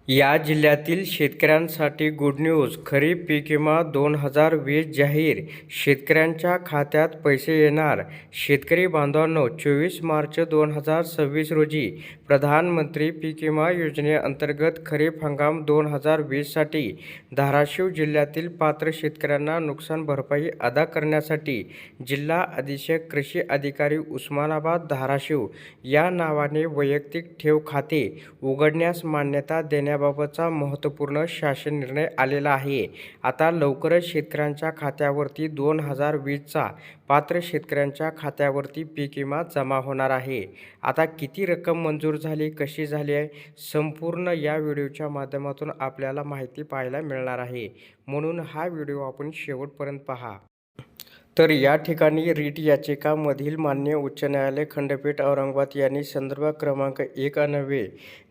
या जिल्ह्यातील शेतकऱ्यांसाठी गुड न्यूज. खरीप पीक विमा 2020 जाहीर. शेतकऱ्यांच्या खात्यात पैसे येणार. शेतकरी बांधवांनो, 24 मार्च 2026 रोजी प्रधानमंत्री पीक विमा योजनेअंतर्गत खरीप हंगाम 2020 साठी धाराशिव जिल्ह्यातील पात्र शेतकऱ्यांना नुकसान भरपाई अदा करण्यासाठी जिल्हा अधीक्षक कृषी अधिकारी उस्मानाबाद धाराशिव या नावाने वैयक्तिक ठेव खाते उघडण्यास मान्यता देण्याबाबतचा महत्त्वपूर्ण शासन निर्णय आलेला आहे. आता लवकरच शेतकऱ्यांच्या खात्यावरती 2020चा पात्र शेतकऱ्यांच्या खात्यावरती पीक विमा जमा होणार आहे. आता किती रक्कम मंजूर झाली, कशी झाली आहे, संपूर्ण या व्हिडिओच्या माध्यमातून आपल्याला माहिती पाहायला मिळणार आहे. म्हणून हा व्हिडिओ आपण शेवटपर्यंत पहा. तर या ठिकाणी रीट याचिकामधील माननीय उच्च न्यायालय खंडपीठ औरंगाबाद यांनी संदर्भ क्रमांक 1/90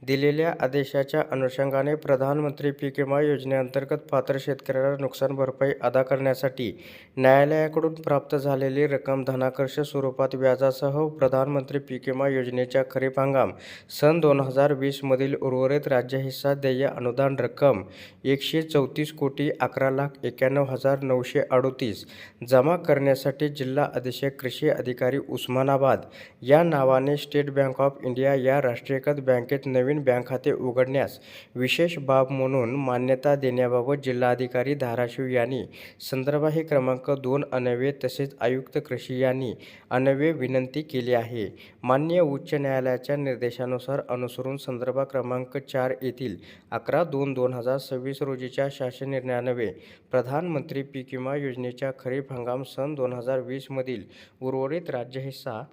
दिलेल्या आदेशाच्या अनुषंगाने प्रधानमंत्री पीक विमा योजनेअंतर्गत पात्र शेतकऱ्याला नुकसान भरपाई अदा करण्यासाठी न्यायालयाकडून प्राप्त झालेली रक्कम धनाकर्ष स्वरूपात व्याजासह प्रधानमंत्री पीक विमा योजनेच्या खरीप हंगाम सन 2020 मधील उर्वरित राज्य हिस्सा देय अनुदान रक्कम 134,11,91,938 जमा करण्यासाठी जिल्हा अधीक्षक कृषी अधिकारी उस्मानाबाद या नावाने स्टेट बँक ऑफ इंडिया या राष्ट्रीयकृत बँकेत नवीन बँक खाते उघडण्यास विशेष बाब म्हणून मान्यता देण्याबाबत जिल्हाधिकारी धाराशिव यांनी संदर्भाही क्रमांक 2/90 तसेच आयुक्त कृषी यांनी अन्वये विनंती केली आहे. माननीय उच्च न्यायालयाच्या निर्देशानुसार अनुसरून संदर्भ क्रमांक 4 येथील 11/2/2026 रोजीच्या शासन निर्णयान्वये प्रधानमंत्री पीक विमा योजनेच्या खरीप हंगाम सन 2020 मधील उर्वरित राज्य हिस्सा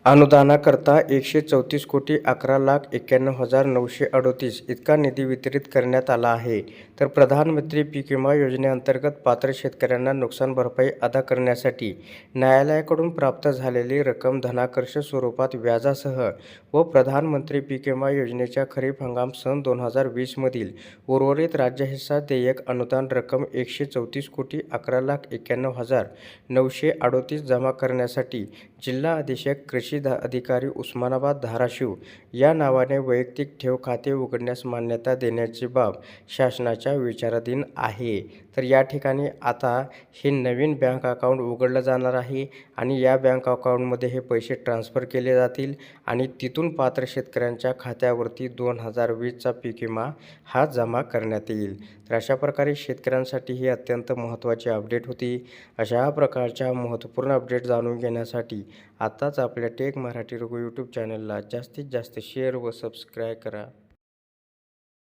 अनुदानाकरता 134,11,91,938 इतका निधी वितरित करण्यात आला आहे. तर प्रधानमंत्री पीक विमा योजनेअंतर्गत पात्र शेतकऱ्यांना नुकसान भरपाई अदा करण्यासाठी न्यायालयाकडून प्राप्त झालेली रक्कम धनाकर्ष स्वरूपात व्याजासह व प्रधानमंत्री पीक विमा योजनेच्या खरीप हंगाम सन 2020 मधील उर्वरित राज्य हिस्सा देयक अनुदान रक्कम 134,11,91,938 जमा करण्यासाठी जिल्हा अधीक्षक कृषी अधिकारी उस्मानाबाद धाराशिव या नावाने वैयक्तिक ठेव खाते उघडण्यास मान्यता देण्याची बाब शासनाच्या विचाराधीन आहे. तर या ठिकाणी आता हे नवीन बँक अकाउंट उघडलं जाणार आहे आणि या बँक अकाउंटमध्ये हे पैसे ट्रान्सफर केले जातील आणि तिथून पात्र शेतकऱ्यांच्या खात्यावरती 2020चा पीक विमा हा जमा करण्यात येईल. तर अशा प्रकारे शेतकऱ्यांसाठी ही अत्यंत महत्त्वाची अपडेट होती. अशा प्रकारच्या महत्त्वपूर्ण अपडेट जाणून घेण्यासाठी आत्ताच आपल्या टेक मराठी रघु यूट्यूब चॅनलला जास्तीत जास्त शेअर व सबस्क्राईब करा.